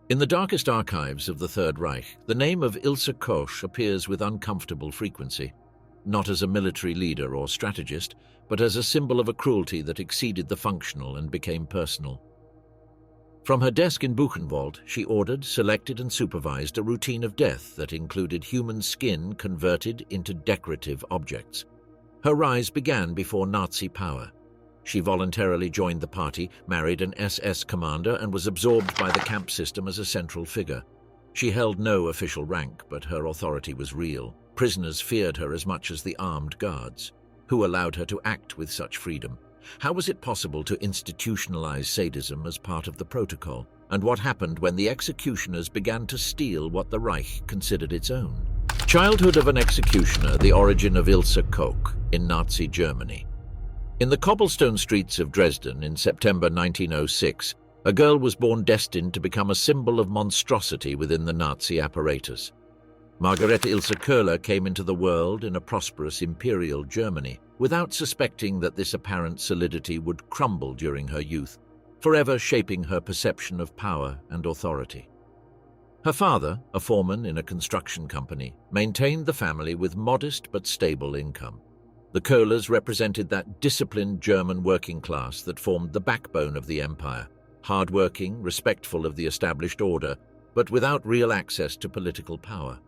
In the darkest archives of the Third Reich, the name of Ilse Koch appears with uncomfortable frequency, not as a military leader or strategist, but as a symbol of a cruelty that exceeded the functional and became personal. From her desk in Buchenwald, she ordered, selected and supervised a routine of death that included human skin converted into decorative objects. Her rise began before Nazi power. She voluntarily joined the party, married an SS commander, and was absorbed by the camp system as a central figure. She held no official rank, but her authority was real. Prisoners feared her as much as the armed guards. Who allowed her to act with such freedom? How was it possible to institutionalize sadism as part of the protocol? And what happened when the executioners began to steal what the Reich considered its own? Childhood of an executioner, the origin of Ilse Koch in Nazi Germany. In the cobblestone streets of Dresden in September 1906, a girl was born destined to become a symbol of monstrosity within the Nazi apparatus. Margarete Ilse Koch came into the world in a prosperous imperial Germany, without suspecting that this apparent solidity would crumble during her youth, forever shaping her perception of power and authority. Her father, a foreman in a construction company, maintained the family with modest but stable income. The Kohlers represented that disciplined German working class that formed the backbone of the empire, hard-working, respectful of the established order, but without real access to political power.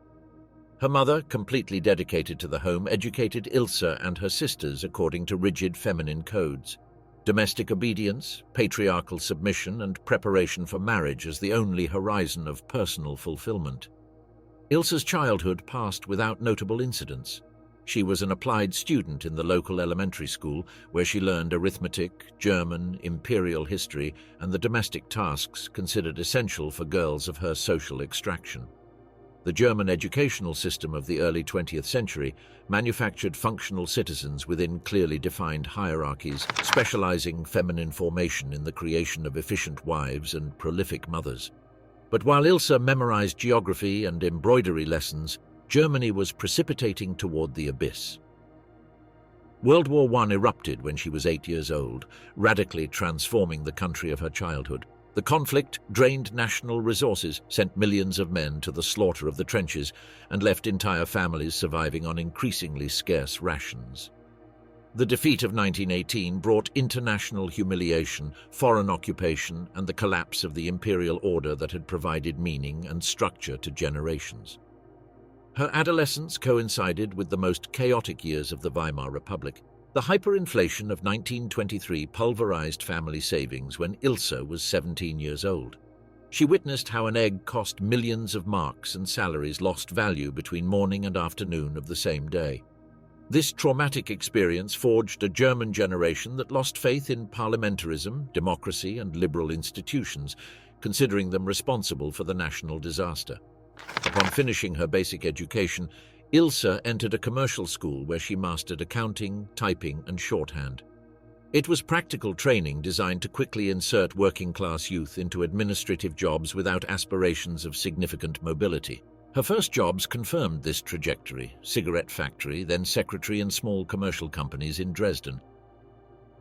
Her mother, completely dedicated to the home, educated Ilse and her sisters according to rigid feminine codes. Domestic obedience, patriarchal submission, and preparation for marriage as the only horizon of personal fulfillment. Ilse's childhood passed without notable incidents. She was an applied student in the local elementary school, where she learned arithmetic, German, imperial history, and the domestic tasks considered essential for girls of her social extraction. The German educational system of the early 20th century manufactured functional citizens within clearly defined hierarchies, specializing feminine formation in the creation of efficient wives and prolific mothers. But while Ilse memorized geography and embroidery lessons, Germany was precipitating toward the abyss. World War I erupted when she was 8 years old, radically transforming the country of her childhood. The conflict drained national resources, sent millions of men to the slaughter of the trenches, and left entire families surviving on increasingly scarce rations. The defeat of 1918 brought international humiliation, foreign occupation, and the collapse of the imperial order that had provided meaning and structure to generations. Her adolescence coincided with the most chaotic years of the Weimar Republic. The hyperinflation of 1923 pulverized family savings when Ilse was 17 years old. She witnessed how an egg cost millions of marks and salaries lost value between morning and afternoon of the same day. This traumatic experience forged a German generation that lost faith in parliamentarism, democracy, and liberal institutions, considering them responsible for the national disaster. Upon finishing her basic education, Ilse entered a commercial school where she mastered accounting, typing, and shorthand. It was practical training designed to quickly insert working-class youth into administrative jobs without aspirations of significant mobility. Her first jobs confirmed this trajectory: cigarette factory, then secretary in small commercial companies in Dresden.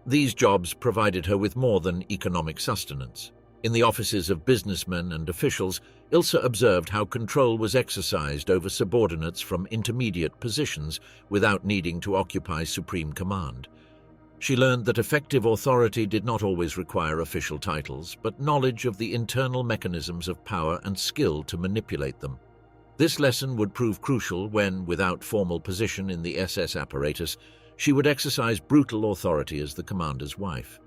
These jobs provided her with more than economic sustenance. In the offices of businessmen and officials, Ilse observed how control was exercised over subordinates from intermediate positions without needing to occupy supreme command. She learned that effective authority did not always require official titles, but knowledge of the internal mechanisms of power and skill to manipulate them. This lesson would prove crucial when, without formal position in the SS apparatus, she would exercise brutal authority as the commander's wife.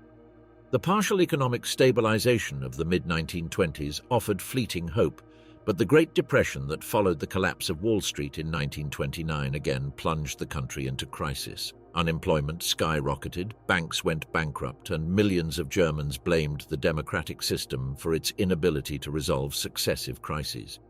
The partial economic stabilization of the mid-1920s offered fleeting hope, but the Great Depression that followed the collapse of Wall Street in 1929 again plunged the country into crisis. Unemployment skyrocketed, banks went bankrupt, and millions of Germans blamed the democratic system for its inability to resolve successive crises.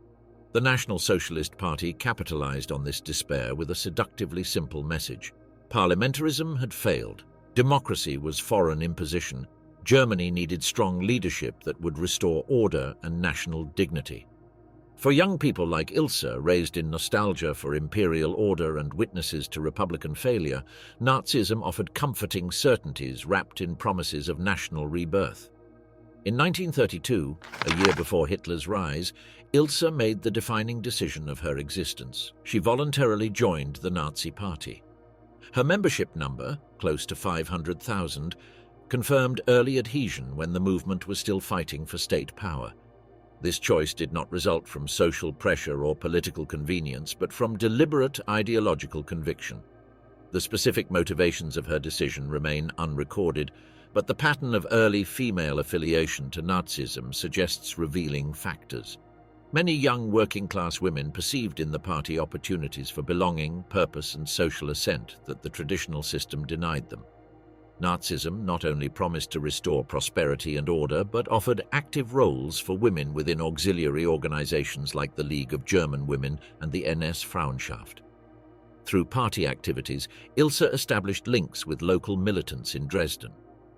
The National Socialist Party capitalized on this despair with a seductively simple message. Parliamentarism had failed. Democracy was foreign imposition. Germany needed strong leadership that would restore order and national dignity. For young people like Ilse, raised in nostalgia for imperial order and witnesses to Republican failure, Nazism offered comforting certainties wrapped in promises of national rebirth. In 1932, a year before Hitler's rise, Ilse made the defining decision of her existence. She voluntarily joined the Nazi Party. Her membership number, close to 500,000, confirmed early adhesion when the movement was still fighting for state power. This choice did not result from social pressure or political convenience, but from deliberate ideological conviction. The specific motivations of her decision remain unrecorded, but the pattern of early female affiliation to Nazism suggests revealing factors. Many young working-class women perceived in the party opportunities for belonging, purpose, and social ascent that the traditional system denied them. Nazism not only promised to restore prosperity and order, but offered active roles for women within auxiliary organizations like the League of German Women and the NS Frauenschaft. Through party activities, Ilse established links with local militants in Dresden.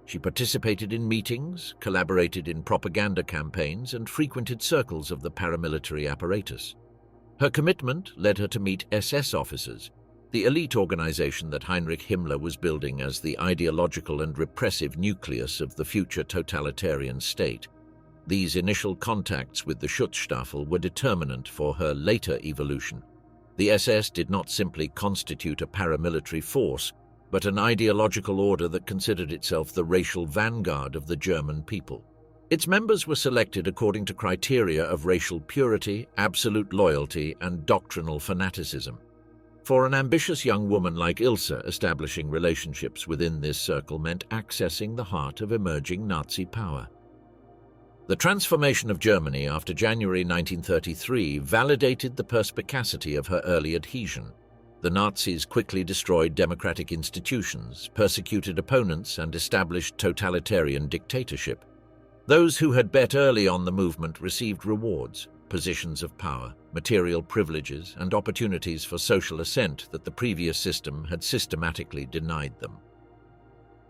She participated in meetings, collaborated in propaganda campaigns, and frequented circles of the paramilitary apparatus. Her commitment led her to meet SS officers, the elite organization that Heinrich Himmler was building as the ideological and repressive nucleus of the future totalitarian state. These initial contacts with the Schutzstaffel were determinant for her later evolution. The SS did not simply constitute a paramilitary force, but an ideological order that considered itself the racial vanguard of the German people. Its members were selected according to criteria of racial purity, absolute loyalty, and doctrinal fanaticism. For an ambitious young woman like Ilse, establishing relationships within this circle meant accessing the heart of emerging Nazi power. The transformation of Germany after January 1933 validated the perspicacity of her early adhesion. The Nazis quickly destroyed democratic institutions, persecuted opponents, and established totalitarian dictatorship. Those who had bet early on the movement received rewards, positions of power, material privileges, and opportunities for social ascent that the previous system had systematically denied them.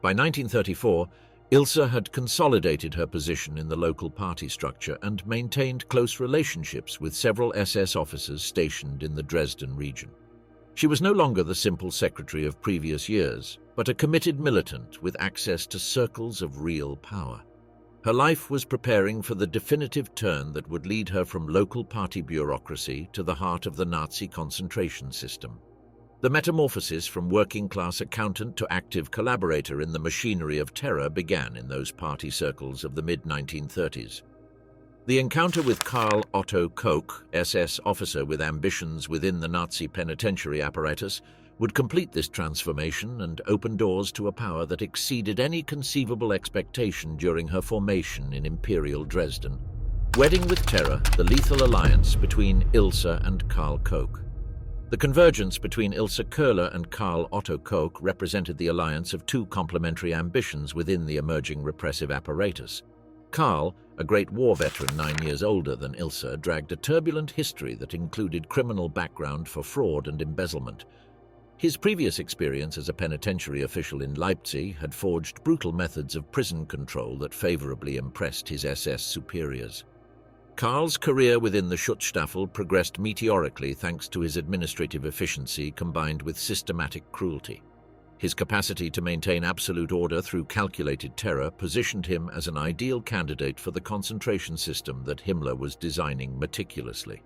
By 1934, Ilse had consolidated her position in the local party structure and maintained close relationships with several SS officers stationed in the Dresden region. She was no longer the simple secretary of previous years, but a committed militant with access to circles of real power. Her life was preparing for the definitive turn that would lead her from local party bureaucracy to the heart of the Nazi concentration system. The metamorphosis from working-class accountant to active collaborator in the machinery of terror began in those party circles of the mid-1930s. The encounter with Karl Otto Koch, SS officer with ambitions within the Nazi penitentiary apparatus, would complete this transformation and open doors to a power that exceeded any conceivable expectation during her formation in Imperial Dresden. Wedding with terror, the lethal alliance between Ilse and Karl Koch. The convergence between Ilse Koch and Karl Otto Koch represented the alliance of two complementary ambitions within the emerging repressive apparatus. Karl, a great war veteran 9 years older than Ilse, dragged a turbulent history that included criminal background for fraud and embezzlement. His previous experience as a penitentiary official in Leipzig had forged brutal methods of prison control that favorably impressed his SS superiors. Karl's career within the Schutzstaffel progressed meteorically thanks to his administrative efficiency combined with systematic cruelty. His capacity to maintain absolute order through calculated terror positioned him as an ideal candidate for the concentration system that Himmler was designing meticulously.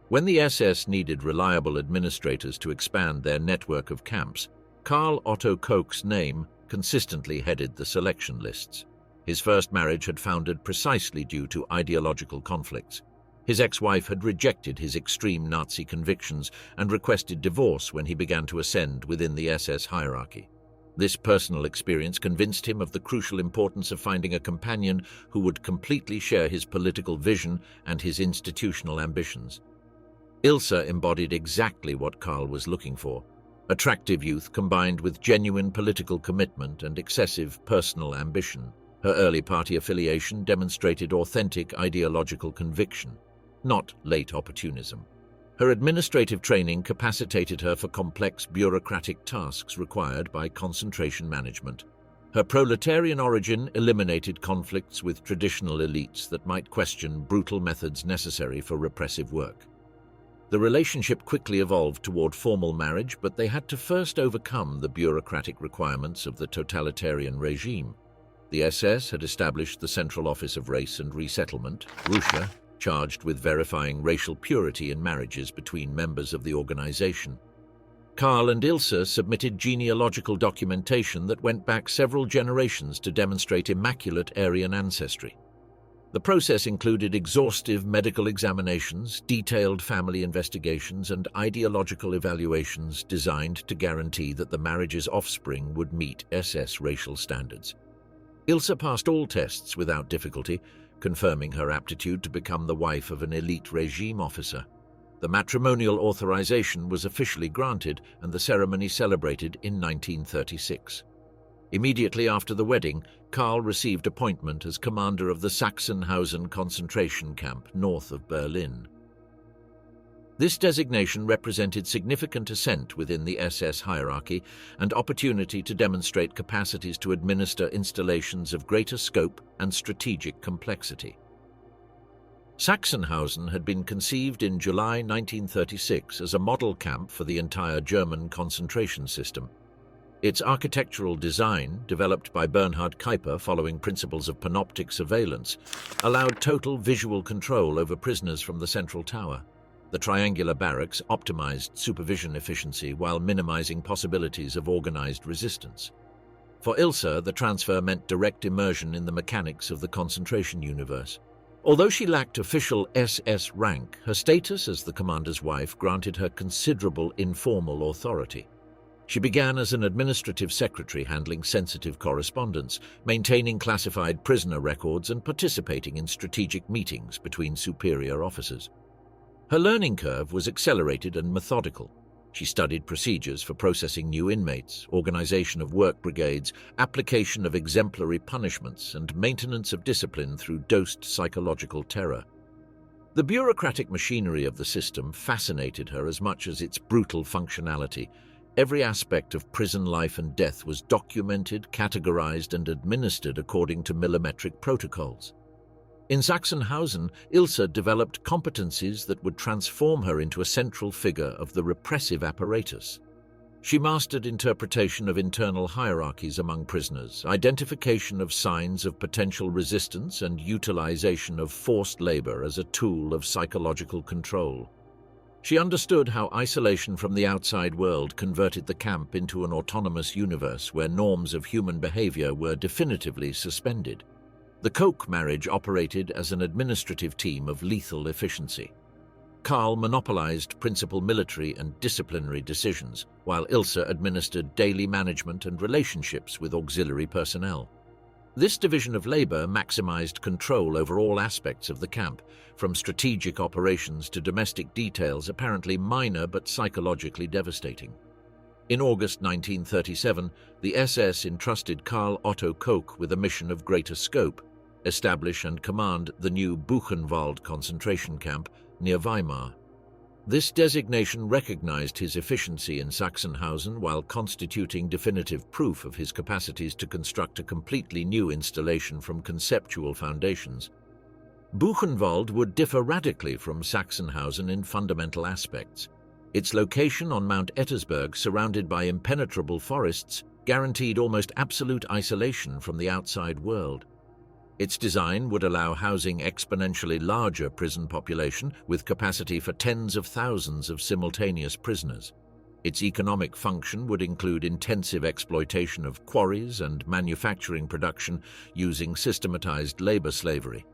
When the SS needed reliable administrators to expand their network of camps, Karl Otto Koch's name consistently headed the selection lists. His first marriage had foundered precisely due to ideological conflicts. His ex-wife had rejected his extreme Nazi convictions and requested divorce when he began to ascend within the SS hierarchy. This personal experience convinced him of the crucial importance of finding a companion who would completely share his political vision and his institutional ambitions. Ilse embodied exactly what Karl was looking for: attractive youth combined with genuine political commitment and excessive personal ambition. Her early party affiliation demonstrated authentic ideological conviction, not late opportunism. Her administrative training capacitated her for complex bureaucratic tasks required by concentration management. Her proletarian origin eliminated conflicts with traditional elites that might question brutal methods necessary for repressive work. The relationship quickly evolved toward formal marriage, but they had to first overcome the bureaucratic requirements of the totalitarian regime. The SS had established the Central Office of Race and Resettlement, RUSHA, charged with verifying racial purity in marriages between members of the organization. Karl and Ilse submitted genealogical documentation that went back several generations to demonstrate immaculate Aryan ancestry. The process included exhaustive medical examinations, detailed family investigations, and ideological evaluations designed to guarantee that the marriage's offspring would meet SS racial standards. Ilse passed all tests without difficulty, confirming her aptitude to become the wife of an elite regime officer. The matrimonial authorization was officially granted and the ceremony celebrated in 1936. Immediately after the wedding, Karl received appointment as commander of the Sachsenhausen concentration camp north of Berlin. This designation represented significant ascent within the SS hierarchy and opportunity to demonstrate capacities to administer installations of greater scope and strategic complexity. Sachsenhausen had been conceived in July 1936 as a model camp for the entire German concentration system. Its architectural design, developed by Bernhard Kuiper following principles of panoptic surveillance, allowed total visual control over prisoners from the central tower. The triangular barracks optimized supervision efficiency while minimizing possibilities of organized resistance. For Ilse, the transfer meant direct immersion in the mechanics of the concentration universe. Although she lacked official SS rank, her status as the commander's wife granted her considerable informal authority. She began as an administrative secretary handling sensitive correspondence, maintaining classified prisoner records and participating in strategic meetings between superior officers. Her learning curve was accelerated and methodical. She studied procedures for processing new inmates, organization of work brigades, application of exemplary punishments, and maintenance of discipline through dosed psychological terror. The bureaucratic machinery of the system fascinated her as much as its brutal functionality. Every aspect of prison life and death was documented, categorized, and administered according to millimetric protocols. In Sachsenhausen, Ilse developed competencies that would transform her into a central figure of the repressive apparatus. She mastered interpretation of internal hierarchies among prisoners, identification of signs of potential resistance, and utilization of forced labor as a tool of psychological control. She understood how isolation from the outside world converted the camp into an autonomous universe where norms of human behavior were definitively suspended. The Koch marriage operated as an administrative team of lethal efficiency. Karl monopolized principal military and disciplinary decisions, while Ilse administered daily management and relationships with auxiliary personnel. This division of labor maximized control over all aspects of the camp, from strategic operations to domestic details apparently minor but psychologically devastating. In August 1937, the SS entrusted Karl Otto Koch with a mission of greater scope: establish and command the new Buchenwald concentration camp near Weimar. This designation recognized his efficiency in Sachsenhausen while constituting definitive proof of his capacities to construct a completely new installation from conceptual foundations. Buchenwald would differ radically from Sachsenhausen in fundamental aspects. Its location on Mount Ettersberg, surrounded by impenetrable forests, guaranteed almost absolute isolation from the outside world. Its design would allow housing exponentially larger prison population with capacity for tens of thousands of simultaneous prisoners. Its economic function would include intensive exploitation of quarries and manufacturing production using systematized labor slavery.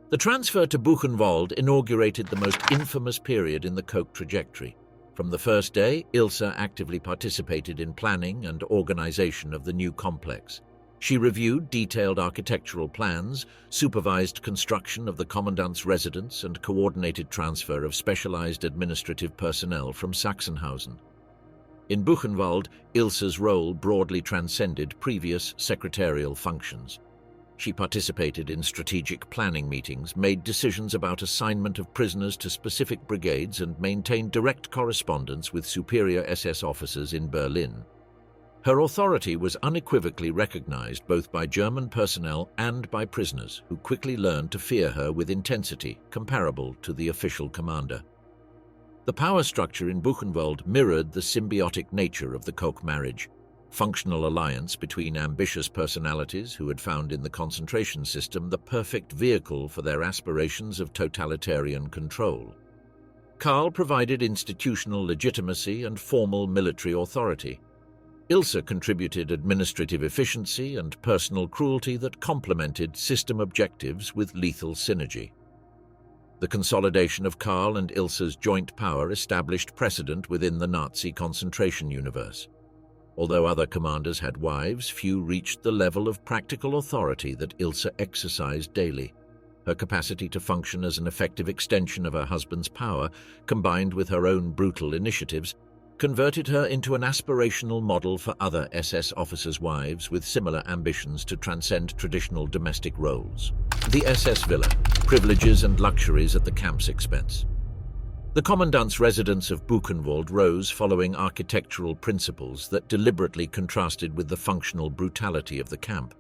The transfer to Buchenwald inaugurated the most infamous period in the Koch trajectory. From the first day, Ilse actively participated in planning and organization of the new complex. She reviewed detailed architectural plans, supervised construction of the commandant's residence, and coordinated transfer of specialized administrative personnel from Sachsenhausen. In Buchenwald, Ilse's role broadly transcended previous secretarial functions. She participated in strategic planning meetings, made decisions about assignment of prisoners to specific brigades, and maintained direct correspondence with superior SS officers in Berlin. Her authority was unequivocally recognized both by German personnel and by prisoners, who quickly learned to fear her with intensity comparable to the official commander. The power structure in Buchenwald mirrored the symbiotic nature of the Koch marriage. functional alliance between ambitious personalities who had found in the concentration system the perfect vehicle for their aspirations of totalitarian control. Karl provided institutional legitimacy and formal military authority. Ilse contributed administrative efficiency and personal cruelty that complemented system objectives with lethal synergy. The consolidation of Karl and Ilse's joint power established precedent within the Nazi concentration universe. Although other commanders had wives, few reached the level of practical authority that Ilse exercised daily. Her capacity to function as an effective extension of her husband's power, combined with her own brutal initiatives, converted her into an aspirational model for other SS officers' wives with similar ambitions to transcend traditional domestic roles. The SS villa, privileges and luxuries at the camp's expense. The commandant's residence of Buchenwald rose following architectural principles that deliberately contrasted with the functional brutality of the camp.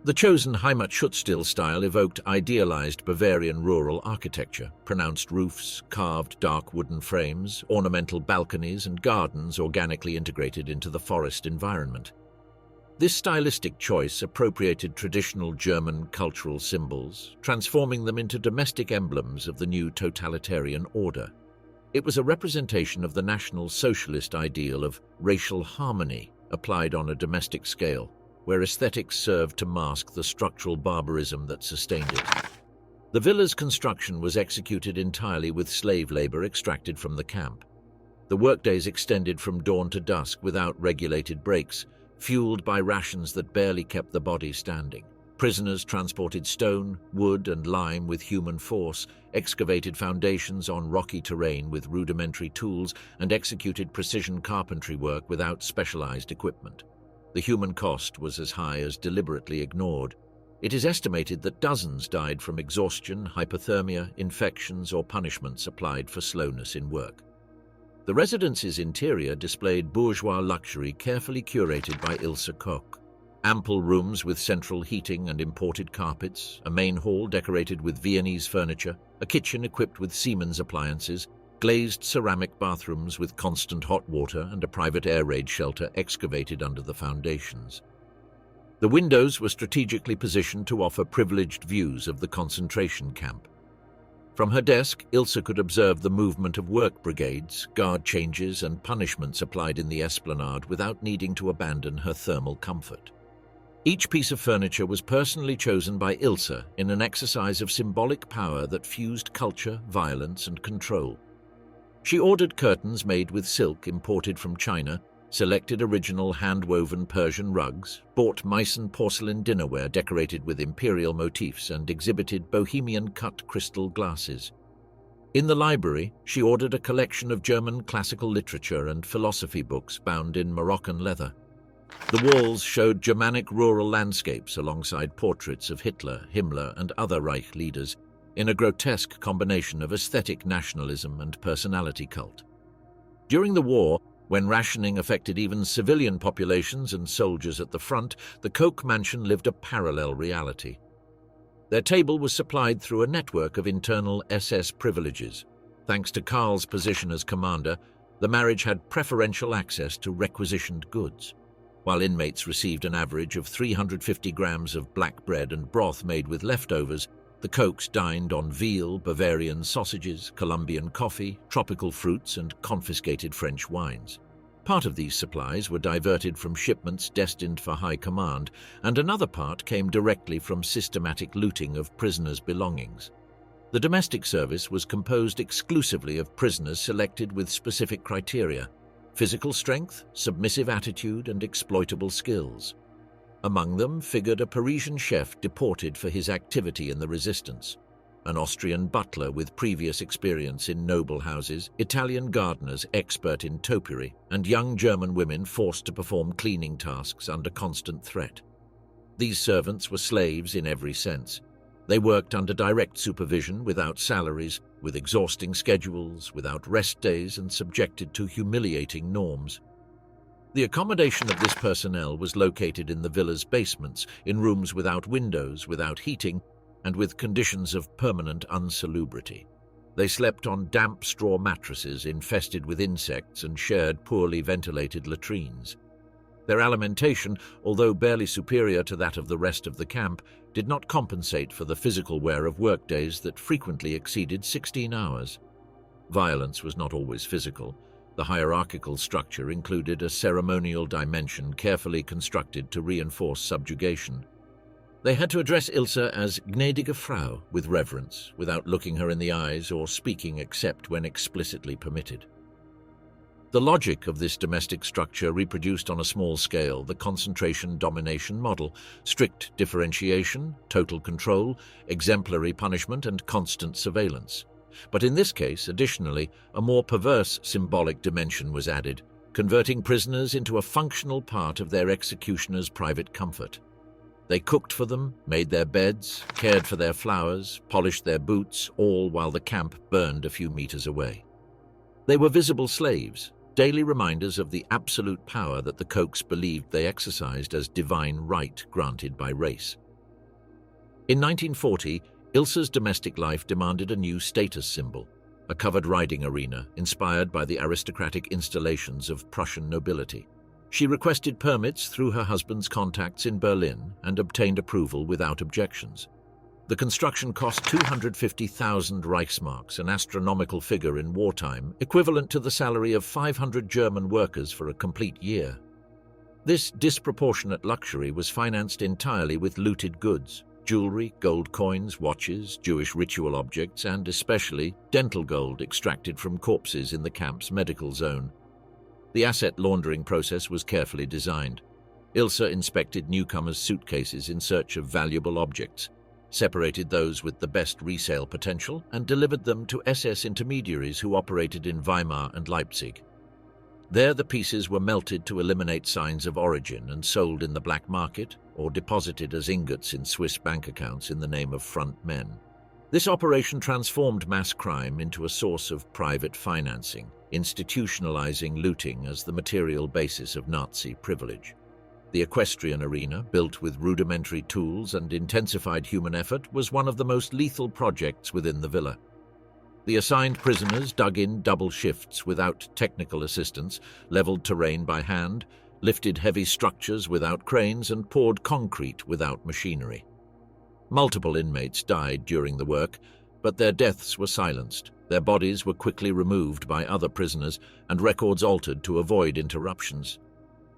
The chosen Heimatschutzstil style evoked idealized Bavarian rural architecture, pronounced roofs, carved dark wooden frames, ornamental balconies, and gardens organically integrated into the forest environment. This stylistic choice appropriated traditional German cultural symbols, transforming them into domestic emblems of the new totalitarian order. It was a representation of the National Socialist ideal of racial harmony applied on a domestic scale, where aesthetics served to mask the structural barbarism that sustained it. The villa's construction was executed entirely with slave labor extracted from the camp. The workdays extended from dawn to dusk without regulated breaks, fueled by rations that barely kept the body standing. Prisoners transported stone, wood, and lime with human force, excavated foundations on rocky terrain with rudimentary tools, and executed precision carpentry work without specialized equipment. The human cost was as high as deliberately ignored. It is estimated that dozens died from exhaustion, hypothermia, infections, or punishments applied for slowness in work. The residence's interior displayed bourgeois luxury carefully curated by Ilse Koch. Ample rooms with central heating and imported carpets, a main hall decorated with Viennese furniture, a kitchen equipped with Siemens appliances, glazed ceramic bathrooms with constant hot water, and a private air raid shelter excavated under the foundations. The windows were strategically positioned to offer privileged views of the concentration camp. From her desk, Ilse could observe the movement of work brigades, guard changes, and punishments applied in the esplanade without needing to abandon her thermal comfort. Each piece of furniture was personally chosen by Ilse in an exercise of symbolic power that fused culture, violence, and control. She ordered curtains made with silk imported from China, selected original hand-woven Persian rugs, bought Meissen porcelain dinnerware decorated with imperial motifs, and exhibited bohemian-cut crystal glasses. In the library, she ordered a collection of German classical literature and philosophy books bound in Moroccan leather. The walls showed Germanic rural landscapes alongside portraits of Hitler, Himmler, and other Reich leaders, in a grotesque combination of aesthetic nationalism and personality cult. During the war, when rationing affected even civilian populations and soldiers at the front, the Koch mansion lived a parallel reality. Their table was supplied through a network of internal SS privileges. Thanks to Karl's position as commander, the marriage had preferential access to requisitioned goods. While inmates received an average of 350 grams of black bread and broth made with leftovers, the Kochs dined on veal, Bavarian sausages, Colombian coffee, tropical fruits, and confiscated French wines. Part of these supplies were diverted from shipments destined for high command, and another part came directly from systematic looting of prisoners' belongings. The domestic service was composed exclusively of prisoners selected with specific criteria: physical strength, submissive attitude, and exploitable skills. Among them figured a Parisian chef deported for his activity in the resistance, an Austrian butler with previous experience in noble houses, Italian gardeners expert in topiary, and young German women forced to perform cleaning tasks under constant threat. These servants were slaves in every sense. They worked under direct supervision, without salaries, with exhausting schedules, without rest days, and subjected to humiliating norms. The accommodation of this personnel was located in the villa's basements, in rooms without windows, without heating, and with conditions of permanent insalubrity. They slept on damp straw mattresses infested with insects and shared poorly ventilated latrines. Their alimentation, although barely superior to that of the rest of the camp, did not compensate for the physical wear of workdays that frequently exceeded 16 hours. Violence was not always physical. The hierarchical structure included a ceremonial dimension carefully constructed to reinforce subjugation. They had to address Ilse as gnädige Frau with reverence, without looking her in the eyes or speaking except when explicitly permitted. The logic of this domestic structure reproduced on a small scale the concentration-domination model: strict differentiation, total control, exemplary punishment, and constant surveillance. But in this case, additionally, a more perverse symbolic dimension was added, converting prisoners into a functional part of their executioner's private comfort. They cooked for them, made their beds, cared for their flowers, polished their boots, all while the camp burned a few meters away. They were visible slaves, daily reminders of the absolute power that the Kochs believed they exercised as divine right granted by race. In 1940, Ilse's domestic life demanded a new status symbol, a covered riding arena inspired by the aristocratic installations of Prussian nobility. She requested permits through her husband's contacts in Berlin and obtained approval without objections. The construction cost 250,000 Reichsmarks, an astronomical figure in wartime, equivalent to the salary of 500 German workers for a complete year. This disproportionate luxury was financed entirely with looted goods: jewelry, gold coins, watches, Jewish ritual objects, and especially dental gold extracted from corpses in the camp's medical zone. The asset laundering process was carefully designed. Ilse inspected newcomers' suitcases in search of valuable objects, separated those with the best resale potential, and delivered them to SS intermediaries who operated in Weimar and Leipzig. There the pieces were melted to eliminate signs of origin and sold in the black market or deposited as ingots in Swiss bank accounts in the name of front men. This operation transformed mass crime into a source of private financing, institutionalizing looting as the material basis of Nazi privilege. The equestrian arena, built with rudimentary tools and intensified human effort, was one of the most lethal projects within the villa. The assigned prisoners dug in double shifts without technical assistance, leveled terrain by hand, lifted heavy structures without cranes, and poured concrete without machinery. Multiple inmates died during the work, but their deaths were silenced. Their bodies were quickly removed by other prisoners and records altered to avoid interruptions.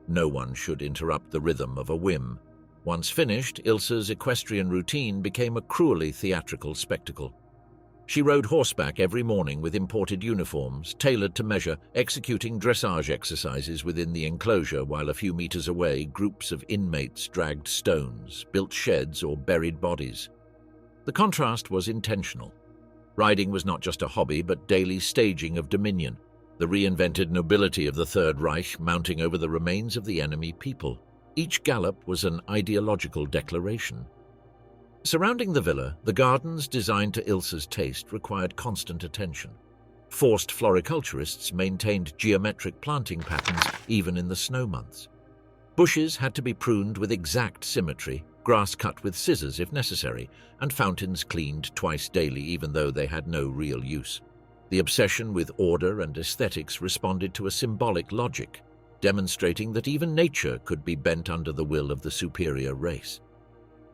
No one should interrupt the rhythm of a whim. Once finished, Ilse's equestrian routine became a cruelly theatrical spectacle. She rode horseback every morning with imported uniforms, tailored to measure, executing dressage exercises within the enclosure, while a few meters away groups of inmates dragged stones, built sheds, or buried bodies. The contrast was intentional. Riding was not just a hobby, but daily staging of dominion, the reinvented nobility of the Third Reich mounting over the remains of the enemy people. Each gallop was an ideological declaration. Surrounding the villa, the gardens, designed to Ilse's taste, required constant attention. Forced floriculturists maintained geometric planting patterns even in the snow months. Bushes had to be pruned with exact symmetry, grass cut with scissors if necessary, and fountains cleaned twice daily even though they had no real use. The obsession with order and aesthetics responded to a symbolic logic, demonstrating that even nature could be bent under the will of the superior race.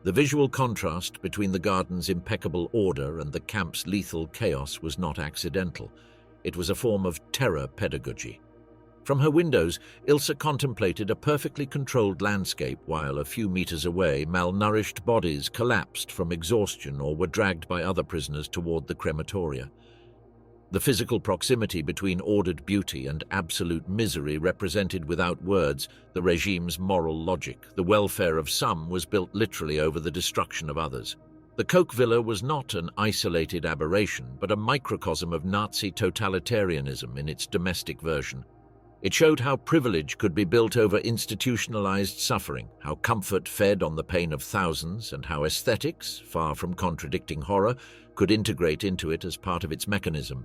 The visual contrast between the garden's impeccable order and the camp's lethal chaos was not accidental. It was a form of terror pedagogy. From her windows, Ilse contemplated a perfectly controlled landscape while a few meters away malnourished bodies collapsed from exhaustion or were dragged by other prisoners toward the crematoria. The physical proximity between ordered beauty and absolute misery represented without words the regime's moral logic. The welfare of some was built literally over the destruction of others. The Koch villa was not an isolated aberration, but a microcosm of Nazi totalitarianism in its domestic version. It showed how privilege could be built over institutionalized suffering, how comfort fed on the pain of thousands, and how aesthetics, far from contradicting horror, could integrate into it as part of its mechanism.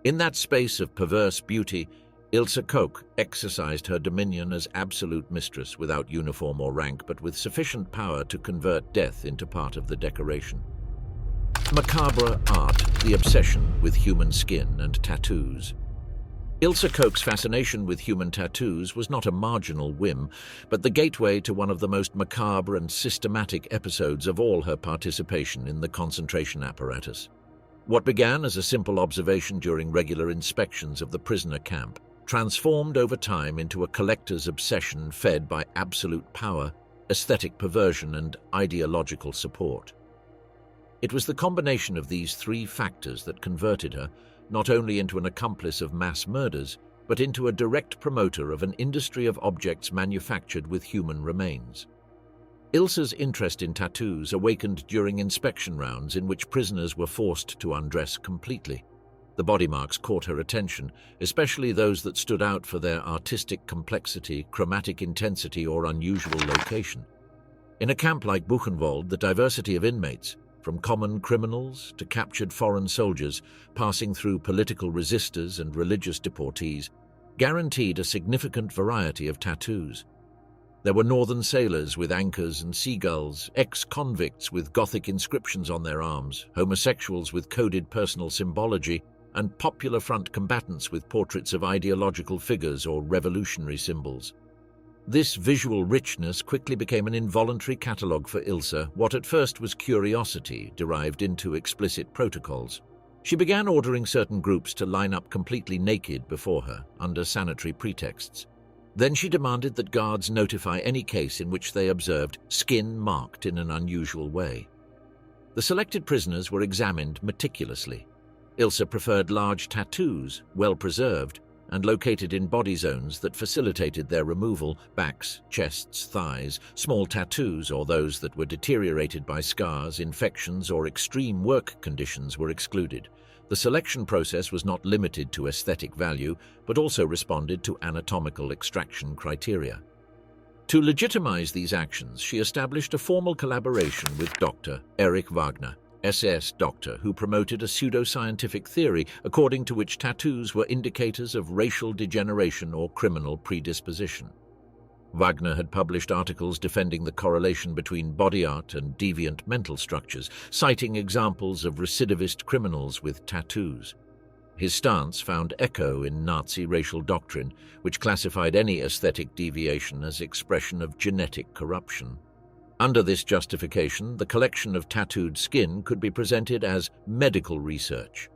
In that space of perverse beauty, Ilse Koch exercised her dominion as absolute mistress without uniform or rank, but with sufficient power to convert death into part of the decoration. Macabre art, the obsession with human skin and tattoos. Ilse Koch's fascination with human tattoos was not a marginal whim, but the gateway to one of the most macabre and systematic episodes of all her participation in the concentration apparatus. What began as a simple observation during regular inspections of the prisoner camp transformed over time into a collector's obsession fed by absolute power, aesthetic perversion, and ideological support. It was the combination of these three factors that converted her not only into an accomplice of mass murders, but into a direct promoter of an industry of objects manufactured with human remains. Ilse's interest in tattoos awakened during inspection rounds in which prisoners were forced to undress completely. The body marks caught her attention, especially those that stood out for their artistic complexity, chromatic intensity, or unusual location. In a camp like Buchenwald, the diversity of inmates, from common criminals to captured foreign soldiers, passing through political resistors and religious deportees, guaranteed a significant variety of tattoos. There were northern sailors with anchors and seagulls, ex-convicts with Gothic inscriptions on their arms, homosexuals with coded personal symbology, and popular front combatants with portraits of ideological figures or revolutionary symbols. This visual richness quickly became an involuntary catalogue for Ilse. What at first was curiosity derived into explicit protocols. She began ordering certain groups to line up completely naked before her, under sanitary pretexts. Then she demanded that guards notify any case in which they observed skin marked in an unusual way. The selected prisoners were examined meticulously. Ilse preferred large tattoos, well preserved, and located in body zones that facilitated their removal: backs, chests, thighs. Small tattoos, or those that were deteriorated by scars, infections, or extreme work conditions, were excluded. The selection process was not limited to aesthetic value, but also responded to anatomical extraction criteria. To legitimize these actions, she established a formal collaboration with Dr. Erich Wagner, SS doctor, who promoted a pseudoscientific theory according to which tattoos were indicators of racial degeneration or criminal predisposition. Wagner had published articles defending the correlation between body art and deviant mental structures, citing examples of recidivist criminals with tattoos. His stance found echo in Nazi racial doctrine, which classified any aesthetic deviation as expression of genetic corruption. Under this justification, the collection of tattooed skin could be presented as medical research.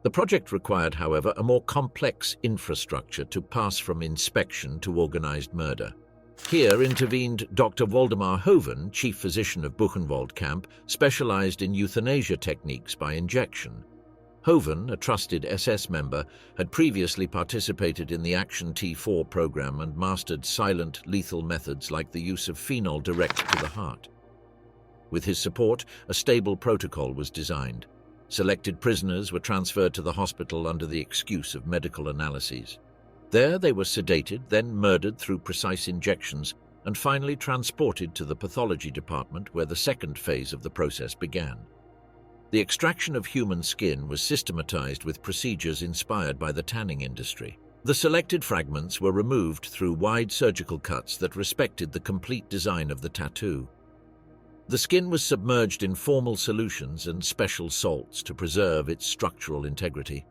The project required, however, a more complex infrastructure to pass from inspection to organized murder. Here intervened Dr. Waldemar Hoven, chief physician of Buchenwald camp, specialized in euthanasia techniques by injection. Hoven, a trusted SS member, had previously participated in the Action T4 program and mastered silent, lethal methods like the use of phenol direct to the heart. With his support, a stable protocol was designed. Selected prisoners were transferred to the hospital under the excuse of medical analyses. There they were sedated, then murdered through precise injections, and finally transported to the pathology department, where the second phase of the process began. The extraction of human skin was systematized with procedures inspired by the tanning industry. The selected fragments were removed through wide surgical cuts that respected the complete design of the tattoo. The skin was submerged in formal solutions and special salts to preserve its structural integrity.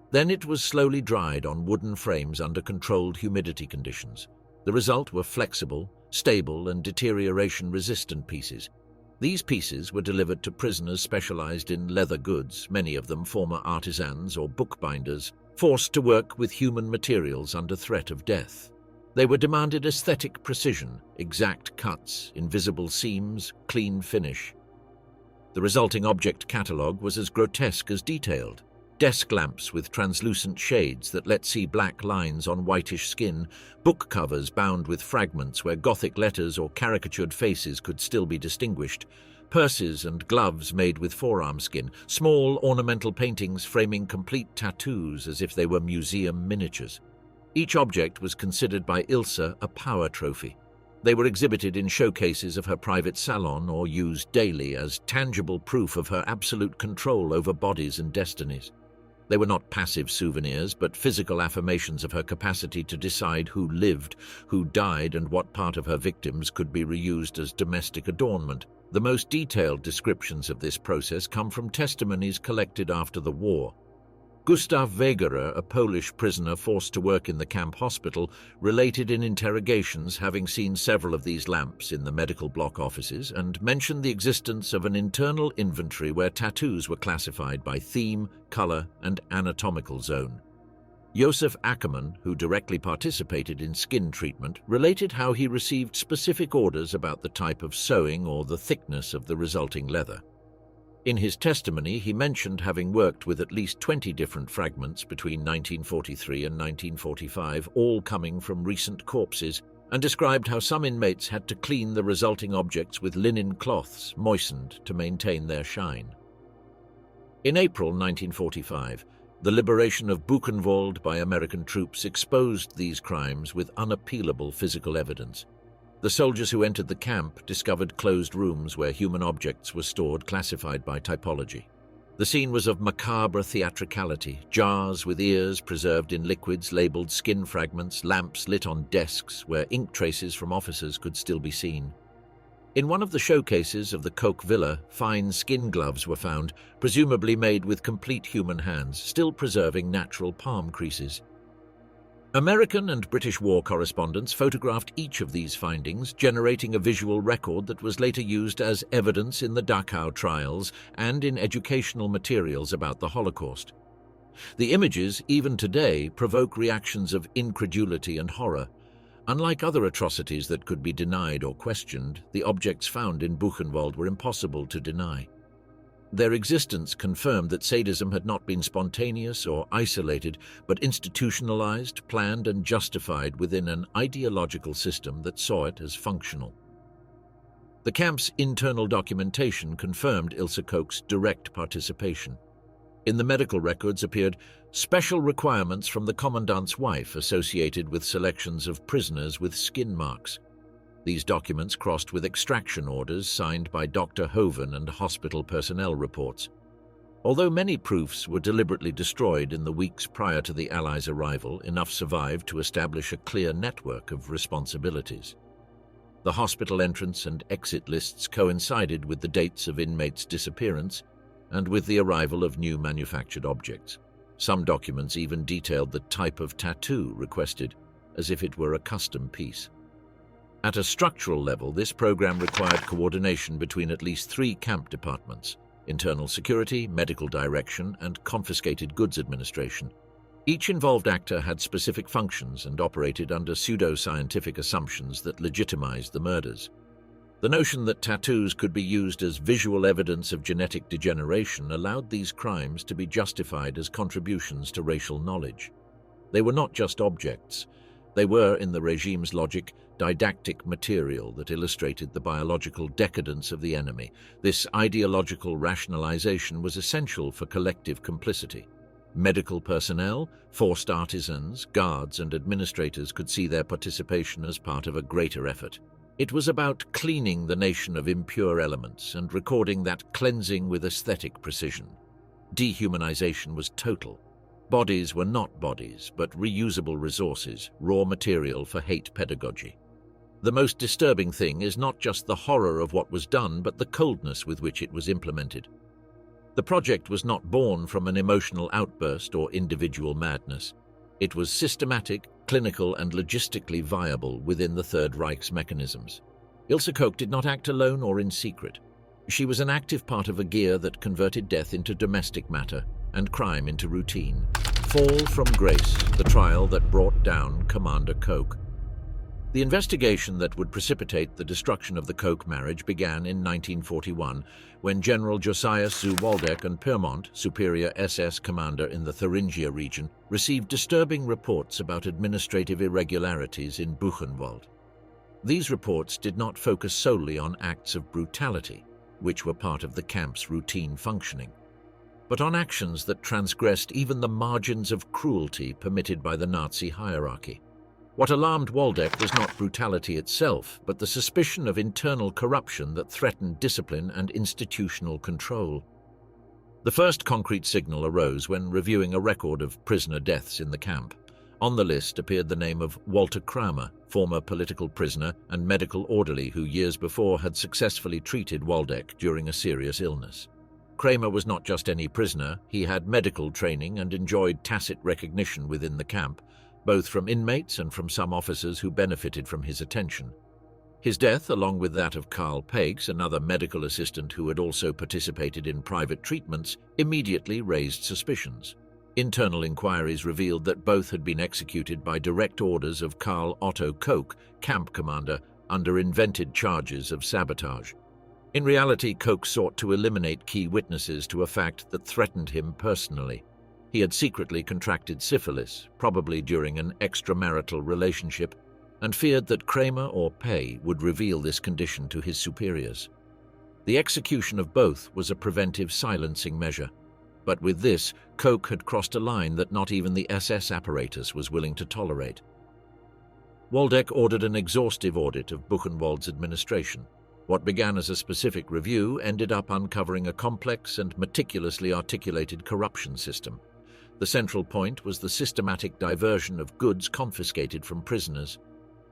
Then it was slowly dried on wooden frames under controlled humidity conditions. The result were flexible, stable, and deterioration-resistant pieces. These pieces were delivered to prisoners specialized in leather goods, many of them former artisans or bookbinders, forced to work with human materials under threat of death. They were demanded aesthetic precision, exact cuts, invisible seams, clean finish. The resulting object catalogue was as grotesque as detailed. Desk lamps with translucent shades that let see black lines on whitish skin, book covers bound with fragments where Gothic letters or caricatured faces could still be distinguished, purses and gloves made with forearm skin, small ornamental paintings framing complete tattoos as if they were museum miniatures. Each object was considered by Ilse a power trophy. They were exhibited in showcases of her private salon or used daily as tangible proof of her absolute control over bodies and destinies. They were not passive souvenirs, but physical affirmations of her capacity to decide who lived, who died, and what part of her victims could be reused as domestic adornment. The most detailed descriptions of this process come from testimonies collected after the war. Gustav Wegerer, a Polish prisoner forced to work in the camp hospital, related in interrogations having seen several of these lamps in the medical block offices and mentioned the existence of an internal inventory where tattoos were classified by theme, color, and anatomical zone. Josef Ackermann, who directly participated in skin treatment, related how he received specific orders about the type of sewing or the thickness of the resulting leather. In his testimony, he mentioned having worked with at least 20 different fragments between 1943 and 1945, all coming from recent corpses, and described how some inmates had to clean the resulting objects with linen cloths moistened to maintain their shine. In April 1945, the liberation of Buchenwald by American troops exposed these crimes with unappealable physical evidence. The soldiers who entered the camp discovered closed rooms where human objects were stored, classified by typology. The scene was of macabre theatricality: jars with ears preserved in liquids labeled skin fragments, lamps lit on desks where ink traces from officers could still be seen. In one of the showcases of the Koch villa, fine skin gloves were found, presumably made with complete human hands, still preserving natural palm creases. American and British war correspondents photographed each of these findings, generating a visual record that was later used as evidence in the Dachau trials and in educational materials about the Holocaust. The images, even today, provoke reactions of incredulity and horror. Unlike other atrocities that could be denied or questioned, the objects found in Buchenwald were impossible to deny. Their existence confirmed that sadism had not been spontaneous or isolated, but institutionalized, planned, and justified within an ideological system that saw it as functional. The camp's internal documentation confirmed Ilse Koch's direct participation. In the medical records appeared special requirements from the commandant's wife associated with selections of prisoners with skin marks. These documents crossed with extraction orders signed by Dr. Hoven and hospital personnel reports. Although many proofs were deliberately destroyed in the weeks prior to the Allies' arrival, enough survived to establish a clear network of responsibilities. The hospital entrance and exit lists coincided with the dates of inmates' disappearance and with the arrival of new manufactured objects. Some documents even detailed the type of tattoo requested, as if it were a custom piece. At a structural level, this program required coordination between at least 3 camp departments: internal security, medical direction, and confiscated goods administration. Each involved actor had specific functions and operated under pseudo-scientific assumptions that legitimized the murders. The notion that tattoos could be used as visual evidence of genetic degeneration allowed these crimes to be justified as contributions to racial knowledge. They were not just objects. They were, in the regime's logic, didactic material that illustrated the biological decadence of the enemy. This ideological rationalization was essential for collective complicity. Medical personnel, forced artisans, guards, and administrators could see their participation as part of a greater effort. It was about cleaning the nation of impure elements and recording that cleansing with aesthetic precision. Dehumanization was total. Bodies were not bodies, but reusable resources, raw material for hate pedagogy. The most disturbing thing is not just the horror of what was done, but the coldness with which it was implemented. The project was not born from an emotional outburst or individual madness. It was systematic, clinical, and logistically viable within the Third Reich's mechanisms. Ilse Koch did not act alone or in secret. She was an active part of a gear that converted death into domestic matter and crime into routine. Fall from grace, the trial that brought down Commander Koch. The investigation that would precipitate the destruction of the Koch marriage began in 1941, when General Josias zu Waldeck and Pyrmont, superior SS commander in the Thuringia region, received disturbing reports about administrative irregularities in Buchenwald. These reports did not focus solely on acts of brutality, which were part of the camp's routine functioning, but on actions that transgressed even the margins of cruelty permitted by the Nazi hierarchy. What alarmed Waldeck was not brutality itself, but the suspicion of internal corruption that threatened discipline and institutional control. The first concrete signal arose when reviewing a record of prisoner deaths in the camp. On the list appeared the name of Walter Kramer, former political prisoner and medical orderly who years before had successfully treated Waldeck during a serious illness. Kramer was not just any prisoner, he had medical training and enjoyed tacit recognition within the camp, both from inmates and from some officers who benefited from his attention. His death, along with that of Karl Peggs, another medical assistant who had also participated in private treatments, immediately raised suspicions. Internal inquiries revealed that both had been executed by direct orders of Karl Otto Koch, camp commander, under invented charges of sabotage. In reality, Koch sought to eliminate key witnesses to a fact that threatened him personally. He had secretly contracted syphilis, probably during an extramarital relationship, and feared that Kramer or Pei would reveal this condition to his superiors. The execution of both was a preventive silencing measure, but with this, Koch had crossed a line that not even the SS apparatus was willing to tolerate. Waldeck ordered an exhaustive audit of Buchenwald's administration. What began as a specific review ended up uncovering a complex and meticulously articulated corruption system. The central point was the systematic diversion of goods confiscated from prisoners.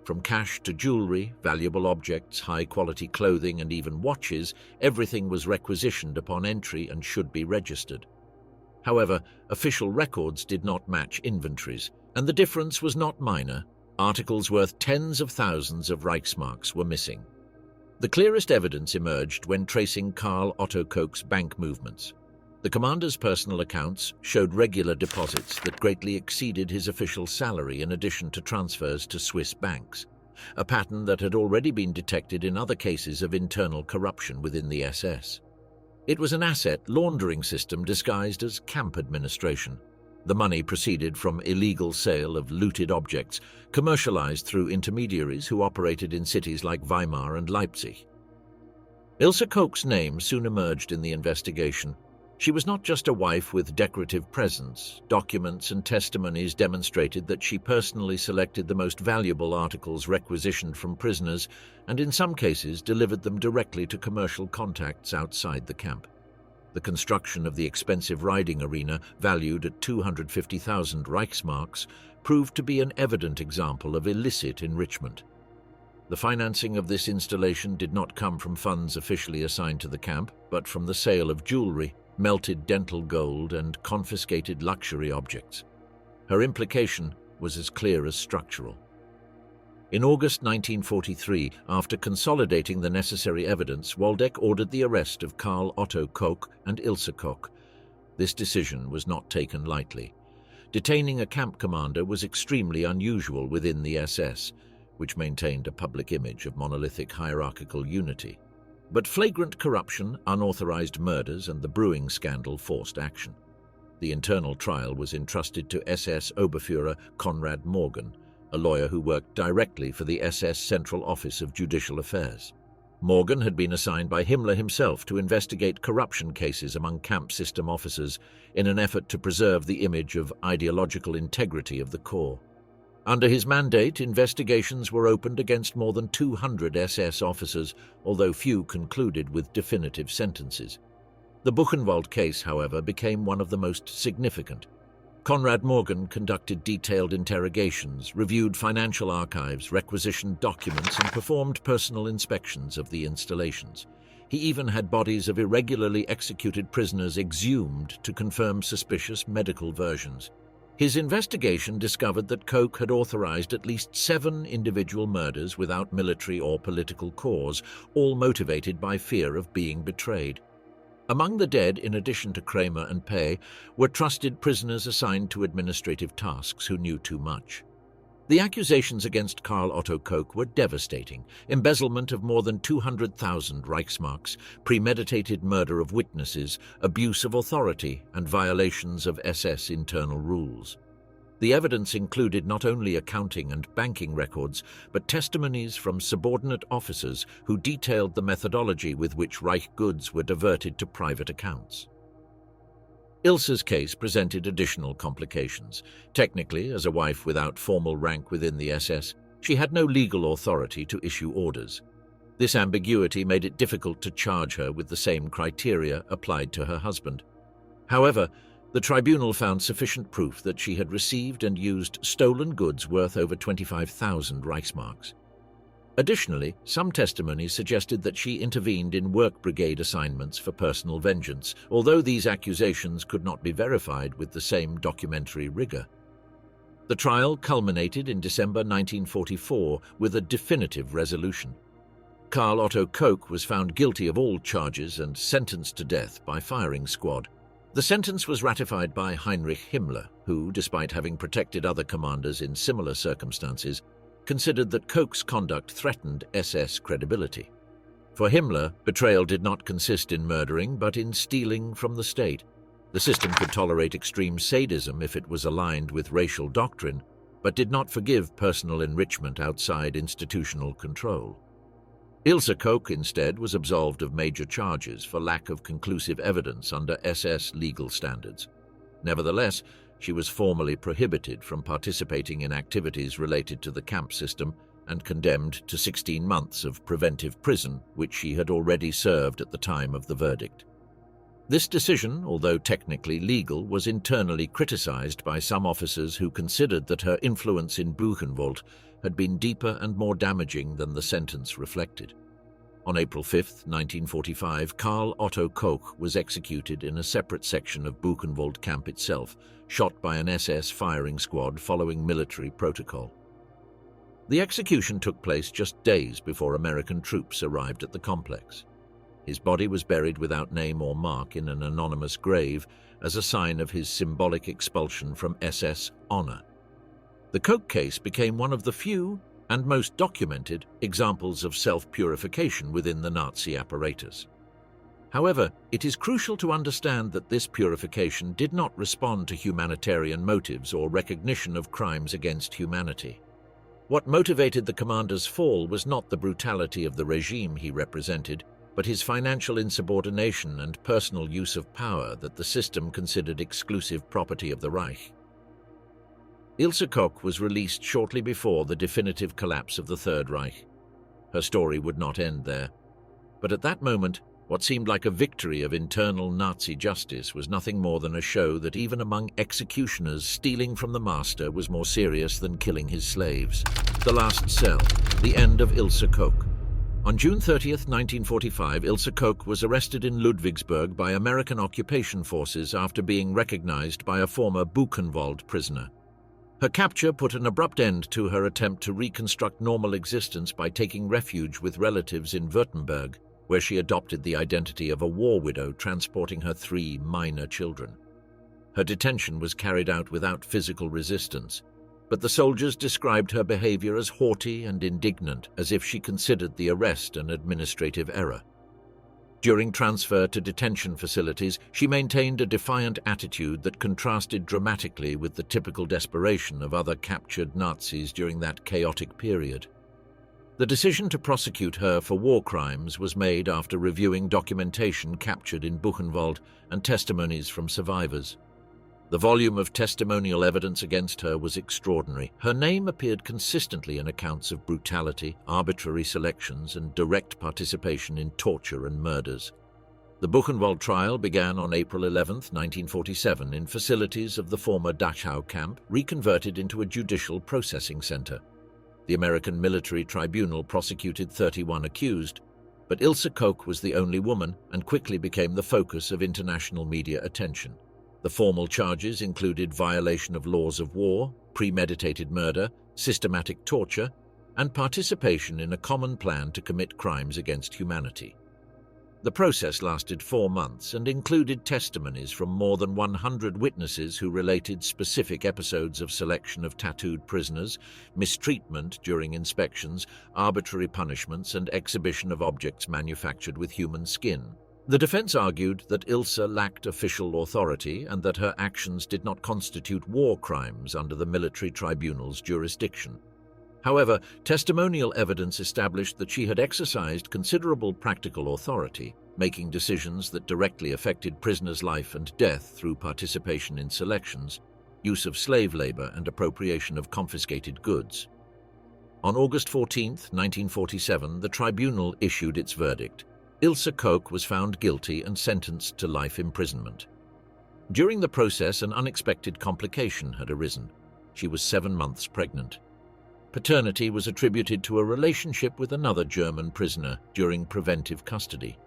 From cash to jewelry, valuable objects, high-quality clothing, and even watches, everything was requisitioned upon entry and should be registered. However, official records did not match inventories, and the difference was not minor. Articles worth tens of thousands of Reichsmarks were missing. The clearest evidence emerged when tracing Karl Otto Koch's bank movements. The commander's personal accounts showed regular deposits that greatly exceeded his official salary in addition to transfers to Swiss banks, a pattern that had already been detected in other cases of internal corruption within the SS. It was an asset laundering system disguised as camp administration. The money proceeded from illegal sale of looted objects, commercialized through intermediaries who operated in cities like Weimar and Leipzig. Ilse Koch's name soon emerged in the investigation. She was not just a wife with decorative presence. Documents and testimonies demonstrated that she personally selected the most valuable articles requisitioned from prisoners and in some cases delivered them directly to commercial contacts outside the camp. The construction of the expensive riding arena, valued at 250,000 Reichsmarks, proved to be an evident example of illicit enrichment. The financing of this installation did not come from funds officially assigned to the camp, but from the sale of jewelry, melted dental gold, and confiscated luxury objects. Her implication was as clear as structural. In August 1943, after consolidating the necessary evidence, Waldeck ordered the arrest of Karl Otto Koch and Ilse Koch. This decision was not taken lightly. Detaining a camp commander was extremely unusual within the SS, which maintained a public image of monolithic hierarchical unity. But flagrant corruption, unauthorized murders, and the brewing scandal forced action. The internal trial was entrusted to SS Oberfuhrer Konrad Morgan, a lawyer who worked directly for the SS Central Office of Judicial Affairs. Morgan had been assigned by Himmler himself to investigate corruption cases among camp system officers in an effort to preserve the image of ideological integrity of the Corps. Under his mandate, investigations were opened against more than 200 SS officers, although few concluded with definitive sentences. The Buchenwald case, however, became one of the most significant. Konrad Morgan conducted detailed interrogations, reviewed financial archives, requisitioned documents, and performed personal inspections of the installations. He even had bodies of irregularly executed prisoners exhumed to confirm suspicious medical versions. His investigation discovered that Koch had authorized at least 7 individual murders without military or political cause, all motivated by fear of being betrayed. Among the dead, in addition to Kramer and Pei, were trusted prisoners assigned to administrative tasks who knew too much. The accusations against Karl Otto Koch were devastating: embezzlement of more than 200,000 Reichsmarks, premeditated murder of witnesses, abuse of authority, and violations of SS internal rules. The evidence included not only accounting and banking records, but testimonies from subordinate officers who detailed the methodology with which Reich goods were diverted to private accounts. Ilse's case presented additional complications. Technically, as a wife without formal rank within the SS, she had no legal authority to issue orders. This ambiguity made it difficult to charge her with the same criteria applied to her husband. However, the tribunal found sufficient proof that she had received and used stolen goods worth over 25,000 Reichsmarks. Additionally, some testimony suggested that she intervened in work brigade assignments for personal vengeance, although these accusations could not be verified with the same documentary rigor. The trial culminated in December 1944 with a definitive resolution. Karl Otto Koch was found guilty of all charges and sentenced to death by firing squad. The sentence was ratified by Heinrich Himmler, who, despite having protected other commanders in similar circumstances, considered that Koch's conduct threatened SS credibility. For Himmler, betrayal did not consist in murdering, but in stealing from the state. The system could tolerate extreme sadism if it was aligned with racial doctrine, but did not forgive personal enrichment outside institutional control. Ilse Koch, instead, was absolved of major charges for lack of conclusive evidence under SS legal standards. Nevertheless, she was formally prohibited from participating in activities related to the camp system and condemned to 16 months of preventive prison, which she had already served at the time of the verdict. This decision, although technically legal, was internally criticized by some officers who considered that her influence in Buchenwald had been deeper and more damaging than the sentence reflected. On April 5, 1945, Karl Otto Koch was executed in a separate section of Buchenwald camp itself, shot by an SS firing squad following military protocol. The execution took place just days before American troops arrived at the complex. His body was buried without name or mark in an anonymous grave as a sign of his symbolic expulsion from SS honor. The Koch case became one of the few and most documented examples of self-purification within the Nazi apparatus. However, it is crucial to understand that this purification did not respond to humanitarian motives or recognition of crimes against humanity. What motivated the commander's fall was not the brutality of the regime he represented, but his financial insubordination and personal use of power that the system considered exclusive property of the Reich. Ilse Koch was released shortly before the definitive collapse of the Third Reich. Her story would not end there. But at that moment, what seemed like a victory of internal Nazi justice was nothing more than a show that even among executioners, stealing from the master was more serious than killing his slaves. The Last Cell, the end of Ilse Koch. On June 30, 1945, Ilse Koch was arrested in Ludwigsburg by American occupation forces after being recognized by a former Buchenwald prisoner. Her capture put an abrupt end to her attempt to reconstruct normal existence by taking refuge with relatives in Württemberg, where she adopted the identity of a war widow transporting her 3 minor children. Her detention was carried out without physical resistance, but the soldiers described her behavior as haughty and indignant, as if she considered the arrest an administrative error. During transfer to detention facilities, she maintained a defiant attitude that contrasted dramatically with the typical desperation of other captured Nazis during that chaotic period. The decision to prosecute her for war crimes was made after reviewing documentation captured in Buchenwald and testimonies from survivors. The volume of testimonial evidence against her was extraordinary. Her name appeared consistently in accounts of brutality, arbitrary selections, and direct participation in torture and murders. The Buchenwald trial began on April 11, 1947, in facilities of the former Dachau camp, reconverted into a judicial processing center. The American military tribunal prosecuted 31 accused, but Ilse Koch was the only woman and quickly became the focus of international media attention. The formal charges included violation of laws of war, premeditated murder, systematic torture, and participation in a common plan to commit crimes against humanity. The process lasted 4 months and included testimonies from more than 100 witnesses who related specific episodes of selection of tattooed prisoners, mistreatment during inspections, arbitrary punishments, and exhibition of objects manufactured with human skin. The defense argued that Ilse lacked official authority and that her actions did not constitute war crimes under the military tribunal's jurisdiction. However, testimonial evidence established that she had exercised considerable practical authority, making decisions that directly affected prisoners' life and death through participation in selections, use of slave labor, and appropriation of confiscated goods. On August 14, 1947, the tribunal issued its verdict. Ilse Koch was found guilty and sentenced to life imprisonment. During the process, an unexpected complication had arisen. She was 7 months pregnant. Paternity was attributed to a relationship with another German prisoner during preventive custody.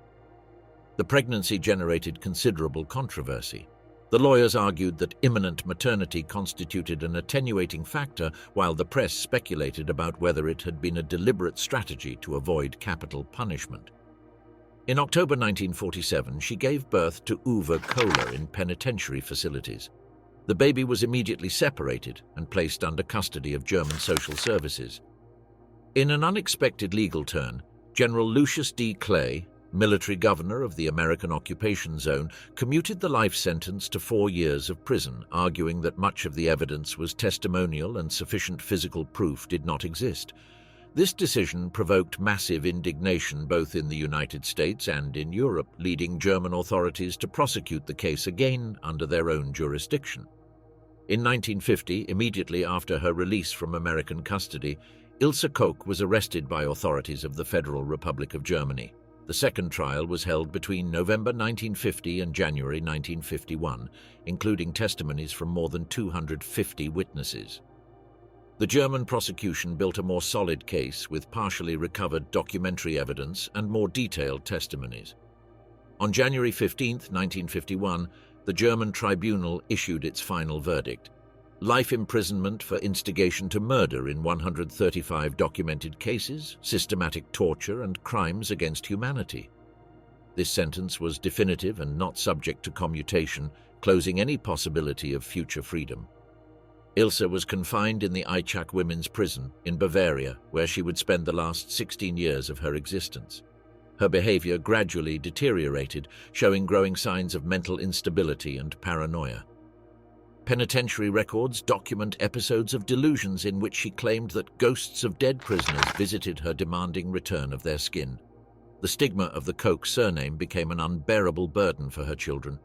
The pregnancy generated considerable controversy. The lawyers argued that imminent maternity constituted an attenuating factor, while the press speculated about whether it had been a deliberate strategy to avoid capital punishment. In October 1947, she gave birth to Uwe Kohler in penitentiary facilities. The baby was immediately separated and placed under custody of German social services. In an unexpected legal turn, General Lucius D. Clay, military governor of the American occupation zone, commuted the life sentence to 4 years of prison, arguing that much of the evidence was testimonial and sufficient physical proof did not exist. This decision provoked massive indignation both in the United States and in Europe, leading German authorities to prosecute the case again under their own jurisdiction. In 1950, immediately after her release from American custody, Ilse Koch was arrested by authorities of the Federal Republic of Germany. The second trial was held between November 1950 and January 1951, including testimonies from more than 250 witnesses. The German prosecution built a more solid case with partially recovered documentary evidence and more detailed testimonies. On January 15, 1951, the German tribunal issued its final verdict: life imprisonment for instigation to murder in 135 documented cases, systematic torture, and crimes against humanity. This sentence was definitive and not subject to commutation, closing any possibility of future freedom. Ilse was confined in the Aichach Women's Prison in Bavaria, where she would spend the last 16 years of her existence. Her behavior gradually deteriorated, showing growing signs of mental instability and paranoia. Penitentiary records document episodes of delusions in which she claimed that ghosts of dead prisoners visited her, demanding return of their skin. The stigma of the Koch surname became an unbearable burden for her children.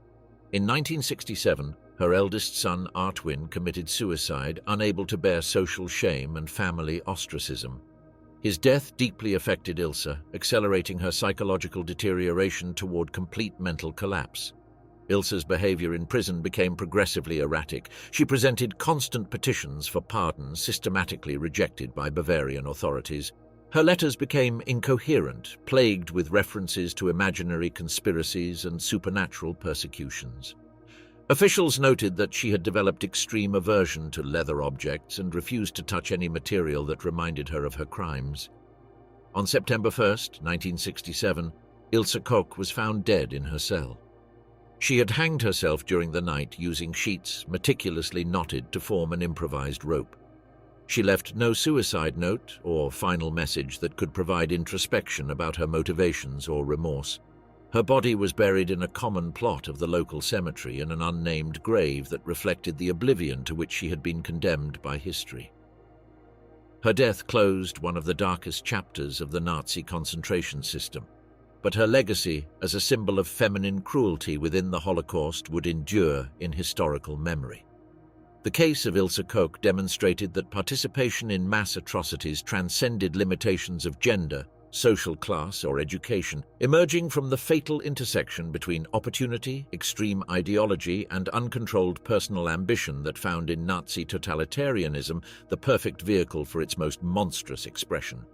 In 1967, her eldest son, Artwin, committed suicide, unable to bear social shame and family ostracism. His death deeply affected Ilse, accelerating her psychological deterioration toward complete mental collapse. Ilse's behavior in prison became progressively erratic. She presented constant petitions for pardon, systematically rejected by Bavarian authorities. Her letters became incoherent, plagued with references to imaginary conspiracies and supernatural persecutions. Officials noted that she had developed extreme aversion to leather objects and refused to touch any material that reminded her of her crimes. On September 1, 1967, Ilse Koch was found dead in her cell. She had hanged herself during the night using sheets meticulously knotted to form an improvised rope. She left no suicide note or final message that could provide introspection about her motivations or remorse. Her body was buried in a common plot of the local cemetery in an unnamed grave that reflected the oblivion to which she had been condemned by history. Her death closed one of the darkest chapters of the Nazi concentration system, but her legacy as a symbol of feminine cruelty within the Holocaust would endure in historical memory. The case of Ilse Koch demonstrated that participation in mass atrocities transcended limitations of gender, social class, or education, emerging from the fatal intersection between opportunity, extreme ideology, and uncontrolled personal ambition that found in Nazi totalitarianism the perfect vehicle for its most monstrous expression.